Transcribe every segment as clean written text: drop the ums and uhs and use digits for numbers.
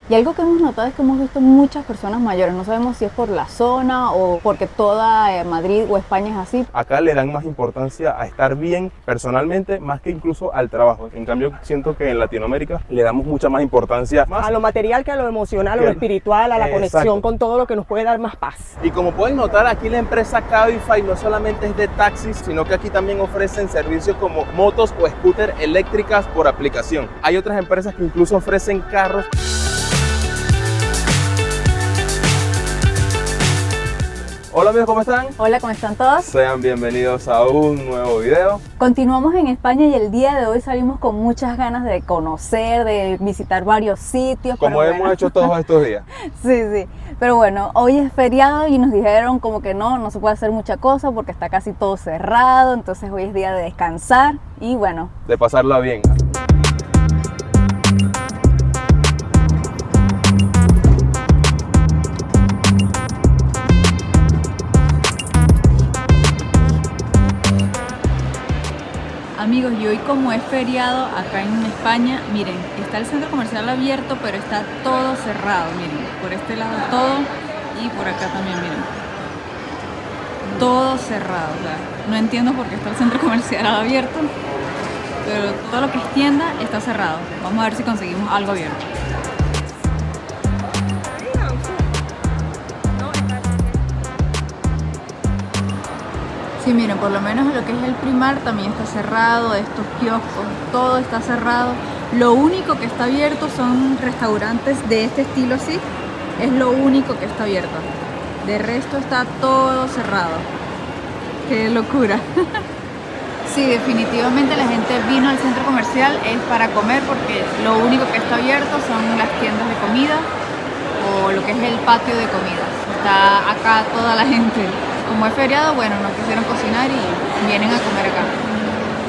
Y algo que hemos notado es que hemos visto muchas personas mayores. No sabemos si es por la zona o porque toda Madrid o España es así. Acá le dan más importancia a estar bien personalmente más que incluso al trabajo. En cambio, siento que en Latinoamérica le damos mucha más importancia a lo material que a lo emocional, a lo espiritual, a la conexión con todo lo que nos puede dar más paz. Y como pueden notar, aquí la empresa Cabify no solamente es de taxis, sino que aquí también ofrecen servicios como motos o scooter eléctricas por aplicación. Hay otras empresas que incluso ofrecen carros. Hola amigos, ¿cómo están? Hola, ¿cómo están todos? Sean bienvenidos a un nuevo video. Continuamos en España y el día de hoy salimos con muchas ganas de conocer, de visitar varios sitios. Como hemos hecho todos estos días. Sí. Pero bueno, hoy es feriado y nos dijeron como que no se puede hacer mucha cosa porque está casi todo cerrado. Entonces hoy es día de descansar y bueno. De pasarla bien. Amigos, y hoy como es feriado acá en España, miren, está el centro comercial abierto, pero está todo cerrado, miren, por este lado todo y por acá también, miren. Todo cerrado, o sea, no entiendo por qué está el centro comercial abierto, pero todo lo que es tienda está cerrado. Vamos a ver si conseguimos algo abierto. Sí, miren, por lo menos lo que es el Primar también está cerrado, estos kioscos, todo está cerrado. Lo único que está abierto son restaurantes de este estilo así, es lo único que está abierto. De resto está todo cerrado. ¡Qué locura! Sí, definitivamente la gente vino al centro comercial es para comer porque lo único que está abierto son las tiendas de comida o lo que es el patio de comidas. Está acá toda la gente. Como es feriado, bueno, no quisieron cocinar y vienen a comer acá.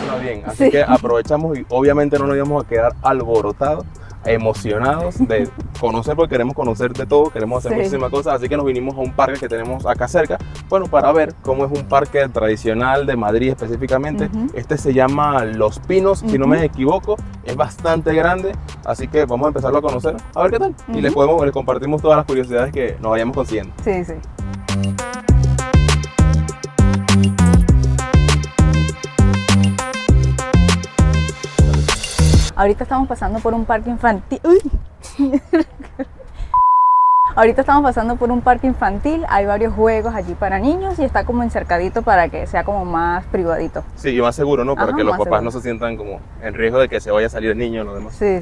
Está bien, así que aprovechamos y obviamente no nos íbamos a quedar alborotados, emocionados de conocer, porque queremos conocer de todo, queremos hacer muchísimas cosas, así que nos vinimos a un parque que tenemos acá cerca, bueno, para ver cómo es un parque tradicional de Madrid específicamente. Este se llama Los Pinos, si no me equivoco, es bastante grande, así que vamos a empezarlo a conocer, a ver qué tal, y les compartimos todas las curiosidades que nos vayamos consiguiendo. Sí. Ahorita estamos pasando por un parque infantil. Ahorita estamos pasando por un parque infantil, hay varios juegos allí para niños y está como encercadito para que sea como más privadito. Sí, y más seguro, ¿no? Para que los papás seguro. no se sientan como en riesgo de que se vaya a salir el niño o lo demás. Sí.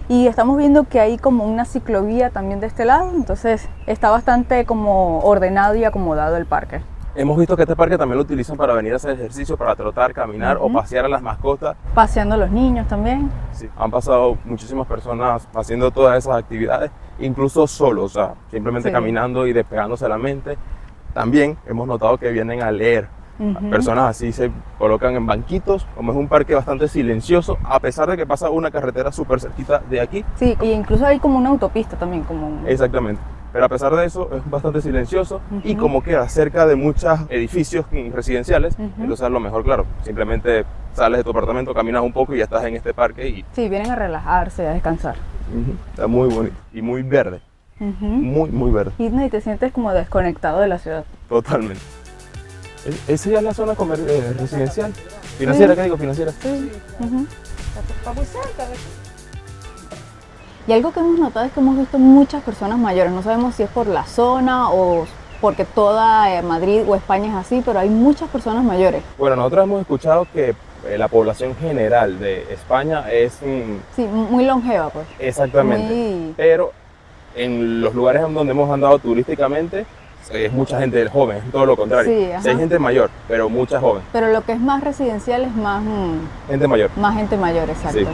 Y estamos viendo que hay como una ciclovía también de este lado, entonces está bastante como ordenado y acomodado el parque. Hemos visto que este parque también lo utilizan para venir a hacer ejercicio, para trotar, caminar o pasear a las mascotas. Paseando a los niños también. Sí, han pasado muchísimas personas haciendo todas esas actividades, incluso solos, o sea, simplemente caminando y despejándose la mente. También hemos notado que vienen a leer. Personas así se colocan en banquitos, como es un parque bastante silencioso, a pesar de que pasa una carretera súper cerquita de aquí. Sí, y incluso hay como una autopista también. Exactamente. Pero a pesar de eso es bastante silencioso y como queda cerca de muchos edificios residenciales, entonces a lo mejor, claro, simplemente sales de tu apartamento, caminas un poco y ya estás en este parque. Y sí, vienen a relajarse, a descansar. Está muy bonito y muy verde, muy verde. Y te sientes como desconectado de la ciudad. Totalmente. ¿Esa ya es la zona residencial? ¿Financiera? ¿Qué digo? ¿Financiera? Sí. Está muy cerca de aquí. Y algo que hemos notado es que hemos visto muchas personas mayores. No sabemos si es por la zona o porque toda Madrid o España es así, pero hay muchas personas mayores. Bueno, nosotros hemos escuchado que la población general de España es... sí, muy longeva, pues. Exactamente. Pero en los lugares donde hemos andado turísticamente es mucha gente joven, es todo lo contrario. Sí, hay gente mayor, pero mucha joven. Pero lo que es más residencial es más... gente mayor. Más gente mayor, exacto. Sí.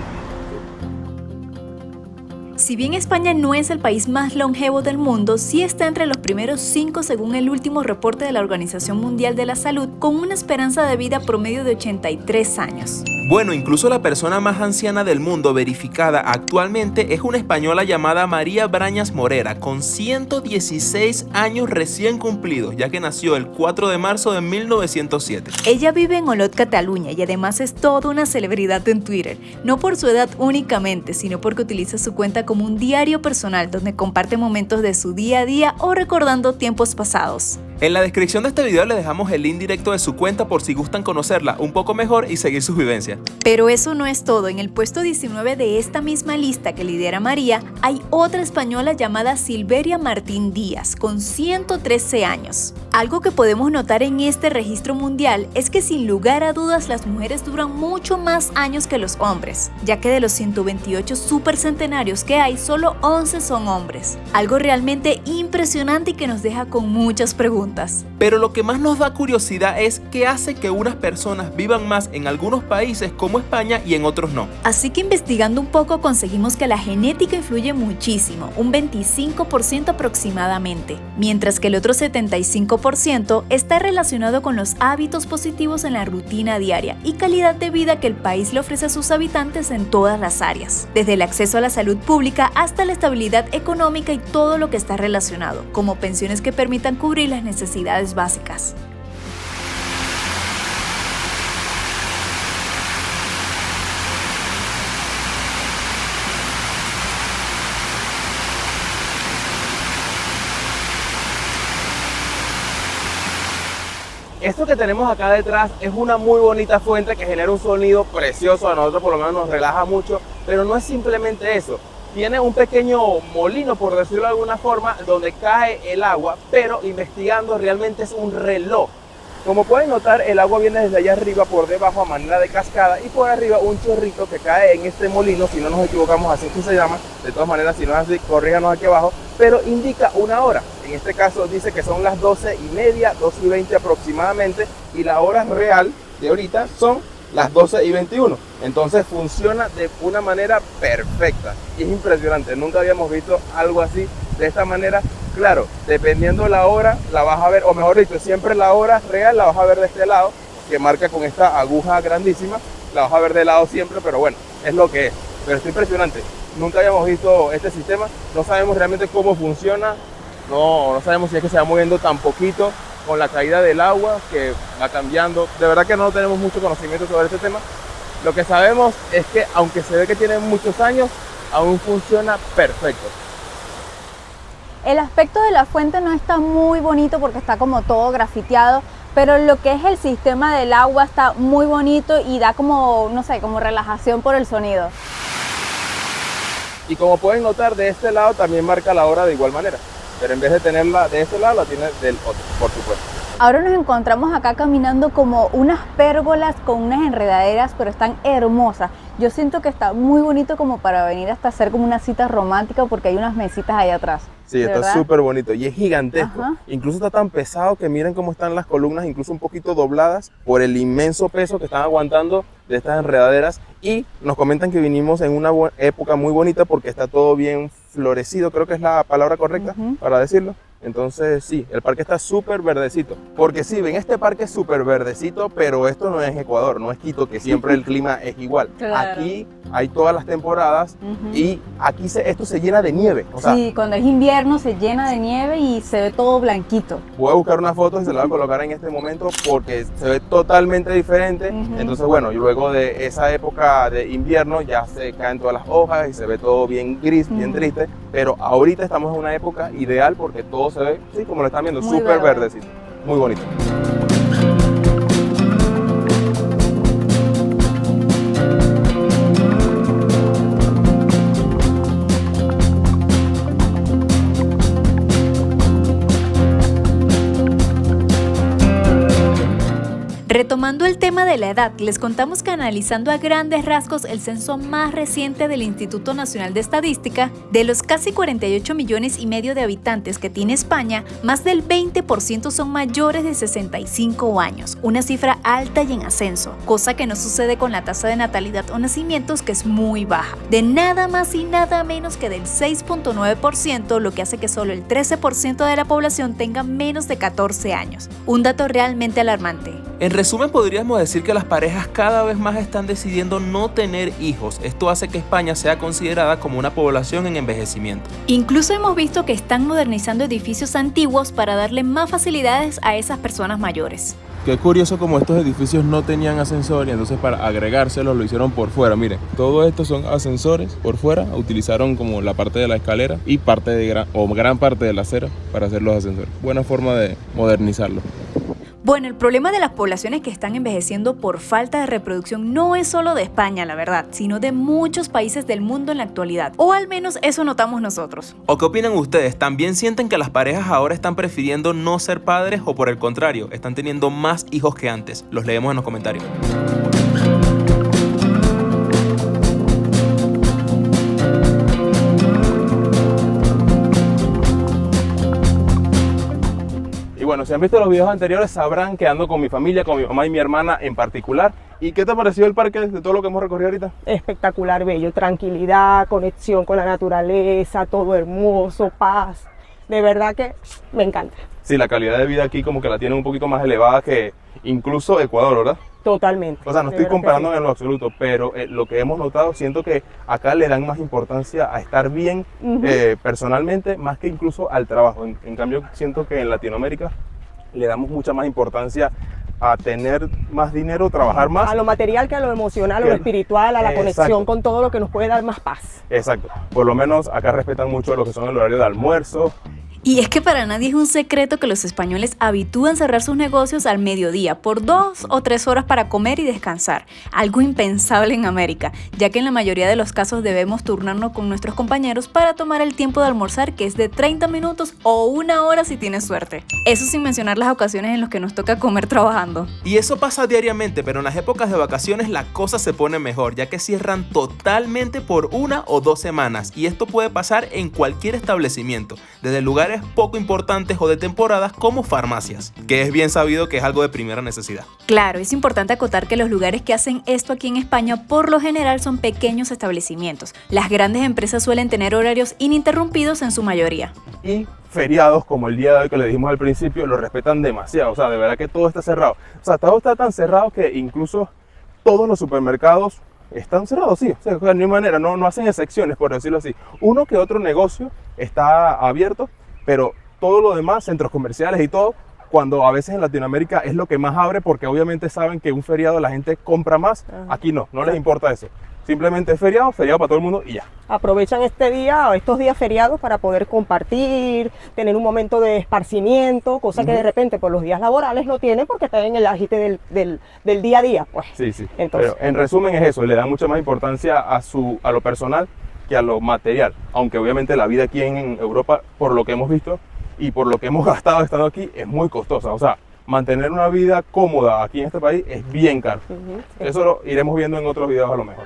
Si bien España no es el país más longevo del mundo, sí está entre los primeros 5 según el último reporte de la Organización Mundial de la Salud, con una esperanza de vida promedio de 83 años. Bueno, incluso la persona más anciana del mundo verificada actualmente es una española llamada María Brañas Morera, con 116 años recién cumplidos, ya que nació el 4 de marzo de 1907. Ella vive en Olot, Cataluña, y además es toda una celebridad en Twitter, no por su edad únicamente, sino porque utiliza su cuenta como un diario personal donde comparte momentos de su día a día o recordando tiempos pasados. En la descripción de este video les dejamos el link directo de su cuenta por si gustan conocerla un poco mejor y seguir sus vivencias. Pero eso no es todo. En el puesto 19 de esta misma lista que lidera María, hay otra española llamada Silveria Martín Díaz, con 113 años. Algo que podemos notar en este registro mundial es que sin lugar a dudas las mujeres duran mucho más años que los hombres, ya que de los 128 supercentenarios que hay, solo 11 son hombres. Algo realmente impresionante y que nos deja con muchas preguntas. Pero lo que más nos da curiosidad es qué hace que unas personas vivan más en algunos países como España y en otros no. Así que investigando un poco conseguimos que la genética influye muchísimo, un 25% aproximadamente, mientras que el otro 75% está relacionado con los hábitos positivos en la rutina diaria y calidad de vida que el país le ofrece a sus habitantes en todas las áreas, desde el acceso a la salud pública hasta la estabilidad económica y todo lo que está relacionado, como pensiones que permitan cubrir las necesidades básicas. Esto que tenemos acá detrás es una muy bonita fuente que genera un sonido precioso, a nosotros por lo menos nos relaja mucho, pero no es simplemente eso. Tiene un pequeño molino, por decirlo de alguna forma, donde cae el agua, pero investigando realmente es un reloj. Como pueden notar, el agua viene desde allá arriba por debajo a manera de cascada y por arriba un chorrito que cae en este molino, si no nos equivocamos así es que se llama, de todas maneras si no es así, corríjanos aquí abajo, pero indica una hora. En este caso dice que son las 12:30, 2:20 aproximadamente, y la hora real de ahorita son las 12:21. Entonces funciona de una manera perfecta y es impresionante. Nunca habíamos visto algo así de esta manera. Claro, dependiendo la hora la vas a ver, o mejor dicho, siempre la hora real la vas a ver de este lado, que marca con esta aguja grandísima. La vas a ver de lado siempre, pero bueno, es lo que es. Pero es impresionante. Nunca habíamos visto este sistema. No sabemos realmente cómo funciona. No sabemos si es que se va moviendo tan poquito con la caída del agua, que va cambiando. De verdad que no tenemos mucho conocimiento sobre este tema. Lo que sabemos es que aunque se ve que tiene muchos años, aún funciona perfecto. El aspecto de la fuente no está muy bonito porque está como todo grafiteado, pero lo que es el sistema del agua está muy bonito y da como, no sé, como relajación por el sonido. Y como pueden notar, de este lado también marca la hora de igual manera, pero en vez de tenerla de este lado, la tiene del otro, por supuesto. Ahora nos encontramos acá caminando como unas pérgolas con unas enredaderas, pero están hermosas. Yo siento que está muy bonito como para venir hasta hacer como una cita romántica porque hay unas mesitas allá atrás. Sí, está súper bonito y es gigantesco. Ajá. Incluso está tan pesado que miren cómo están las columnas, incluso un poquito dobladas por el inmenso peso que están aguantando de estas enredaderas. Y nos comentan que vinimos en una época muy bonita porque está todo bien florecido, creo que es la palabra correcta para decirlo. Entonces sí, el parque está súper verdecito. Porque sí, ven, este parque es súper verdecito, pero esto no es Ecuador, no es Quito, que siempre el clima es igual. Claro. Aquí hay todas las temporadas y aquí esto se llena de nieve. O sea, Sí, cuando es invierno se llena de nieve y se ve todo blanquito. voy a buscar una foto y se la voy a colocar en este momento porque se ve totalmente diferente. Entonces, bueno, y luego de esa época de invierno ya se caen todas las hojas y se ve todo bien gris, bien triste. Pero ahorita estamos en una época ideal porque todo se ve, sí, como lo están viendo, Muy súper verde. verdecito. Muy bonito. Retomando el tema de la edad, les contamos que analizando a grandes rasgos el censo más reciente del Instituto Nacional de Estadística, de los casi 48 millones y medio de habitantes que tiene España, más del 20% son mayores de 65 años, una cifra alta y en ascenso, cosa que no sucede con la tasa de natalidad o nacimientos, que es muy baja, de nada más y nada menos que del 6.9%, lo que hace que solo el 13% de la población tenga menos de 14 años, un dato realmente alarmante. En resumen, podríamos decir que las parejas cada vez más están decidiendo no tener hijos. Esto hace que España sea considerada como una población en envejecimiento. Incluso hemos visto que están modernizando edificios antiguos para darle más facilidades a esas personas mayores. Qué curioso como estos edificios no tenían ascensor y entonces para agregárselos lo hicieron por fuera. Miren, todo esto son ascensores por fuera. Utilizaron como la parte de la escalera y parte de gran parte de la acera para hacer los ascensores. Buena forma de modernizarlo. Bueno, el problema de las poblaciones que están envejeciendo por falta de reproducción no es solo de España, la verdad, sino de muchos países del mundo en la actualidad. O al menos eso notamos nosotros. ¿O qué opinan ustedes? ¿También sienten que las parejas ahora están prefiriendo no ser padres o por el contrario, están teniendo más hijos que antes? Los leemos en los comentarios. Y bueno, si han visto los videos anteriores sabrán que ando con mi familia, con mi mamá y mi hermana en particular. ¿Y qué te pareció el parque de todo lo que hemos recorrido ahorita? Espectacular, bello, tranquilidad, conexión con la naturaleza, todo hermoso, paz. De verdad que me encanta. Sí, la calidad de vida aquí como que la tienen un poquito más elevada que incluso Ecuador, ¿verdad? Totalmente. O sea, no estoy comparando en lo absoluto, pero lo que hemos notado, siento que acá le dan más importancia a estar bien personalmente, más que incluso al trabajo. En cambio, siento que en Latinoamérica le damos mucha más importancia a tener más dinero, trabajar más. A lo material que a lo emocional, a lo espiritual, a la conexión con todo lo que nos puede dar más paz. Exacto. Por lo menos acá respetan mucho lo que son el horario de almuerzo. Y es que para nadie es un secreto que los españoles habitúan cerrar sus negocios al mediodía por 2 o 3 horas para comer y descansar, algo impensable en América, ya que en la mayoría de los casos debemos turnarnos con nuestros compañeros para tomar el tiempo de almorzar, que es de 30 minutos o 1 hora si tienes suerte. Eso sin mencionar las ocasiones en las que nos toca comer trabajando. Y eso pasa diariamente, pero en las épocas de vacaciones la cosa se pone mejor, ya que cierran totalmente por 1 o 2 semanas, y esto puede pasar en cualquier establecimiento, desde lugares poco importantes o de temporadas como farmacias, que es bien sabido que es algo de primera necesidad. Claro, es importante acotar que los lugares que hacen esto aquí en España por lo general son pequeños establecimientos. Las grandes empresas suelen tener horarios ininterrumpidos en su mayoría. Y feriados como el día de hoy que le dijimos al principio, lo respetan demasiado. O sea, de verdad que todo está cerrado. O sea, todo está tan cerrado que incluso todos los supermercados están cerrados, sí. O sea, de ninguna manera, no hacen excepciones, por decirlo así. Uno que otro negocio está abierto, pero todo lo demás, centros comerciales y todo, cuando a veces en Latinoamérica es lo que más abre, porque obviamente saben que un feriado la gente compra más, aquí no les importa eso. Simplemente es feriado para todo el mundo y ya. Aprovechan este día o estos días feriados para poder compartir, tener un momento de esparcimiento, cosa que de repente por los días laborales no tienen porque están en el agite del día a día, pues. Sí. Entonces, pero en resumen es eso, le dan mucha más importancia a lo personal que a lo material, aunque obviamente la vida aquí en Europa, por lo que hemos visto y por lo que hemos gastado estando aquí, es muy costosa. O sea, mantener una vida cómoda aquí en este país es bien caro. Eso lo iremos viendo en otros videos a lo mejor.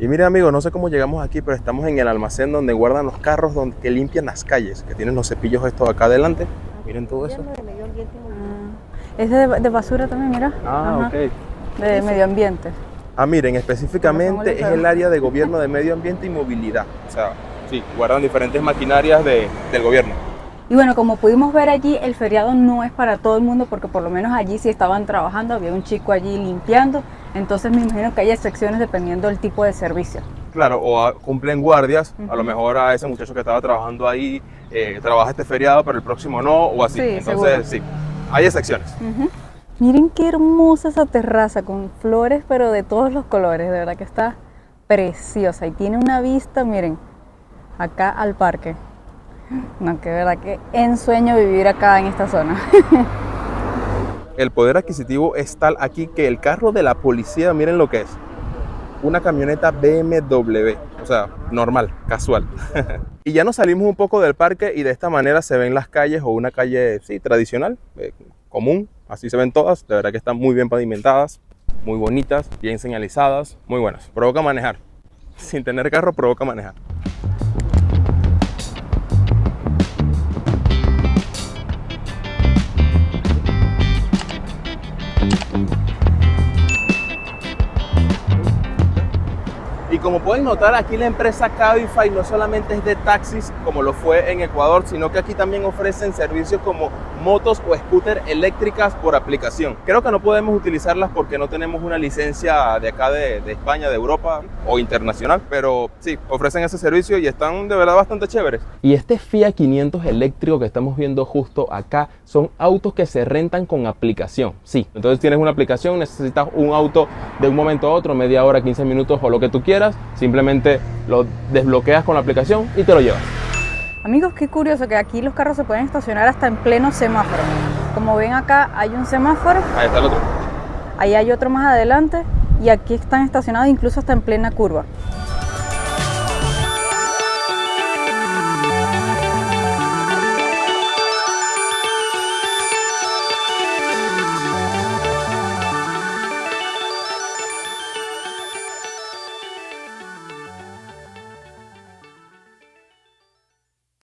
Y mire amigo, no sé cómo llegamos aquí, pero estamos en el almacén donde guardan los carros, que limpian las calles, que tienen los cepillos estos acá adelante. Miren todo eso. Es de basura también, mira. Ok. De medio ambiente. Miren, específicamente es el área de gobierno de medio ambiente y movilidad. O sea, sí, guardan diferentes maquinarias del gobierno. Y bueno, como pudimos ver allí, el feriado no es para todo el mundo, porque por lo menos allí sí estaban trabajando, había un chico allí limpiando, entonces me imagino que hay excepciones dependiendo del tipo de servicio. Claro, o cumplen guardias, a lo mejor a ese muchacho que estaba trabajando ahí, trabaja este feriado, pero el próximo no, o así. Sí, entonces sí, hay excepciones. Miren qué hermosa esa terraza, con flores, pero de todos los colores, de verdad que está preciosa, y tiene una vista, miren, acá al parque. No, que verdad que ensueño vivir acá en esta zona. El poder adquisitivo es tal aquí que el carro de la policía, miren lo que es. Una camioneta BMW, o sea, normal, casual. Y ya nos salimos un poco del parque y de esta manera se ven las calles, o una calle, sí, tradicional, común. Así se ven todas, de verdad que están muy bien pavimentadas, muy bonitas, bien señalizadas, muy buenas. Provoca manejar. Sin tener carro, provoca manejar. como pueden notar, aquí la empresa Cabify no solamente es de taxis como lo fue en Ecuador, sino que aquí también ofrecen servicios como motos o scooter eléctricas por aplicación. Creo que no podemos utilizarlas porque no tenemos una licencia de acá de España, de Europa o internacional, pero sí, ofrecen ese servicio y están de verdad bastante chéveres. Y este Fiat 500 eléctrico que estamos viendo justo acá son autos que se rentan con aplicación. Sí, entonces tienes una aplicación, necesitas un auto de un momento a otro, media hora, 15 minutos o lo que tú quieras, simplemente lo desbloqueas con la aplicación y te lo llevas. Amigos, qué curioso que aquí los carros se pueden estacionar hasta en pleno semáforo. Como ven acá hay un semáforo, Ahí está el otro. ahí hay otro más adelante y aquí están estacionados incluso hasta en plena curva.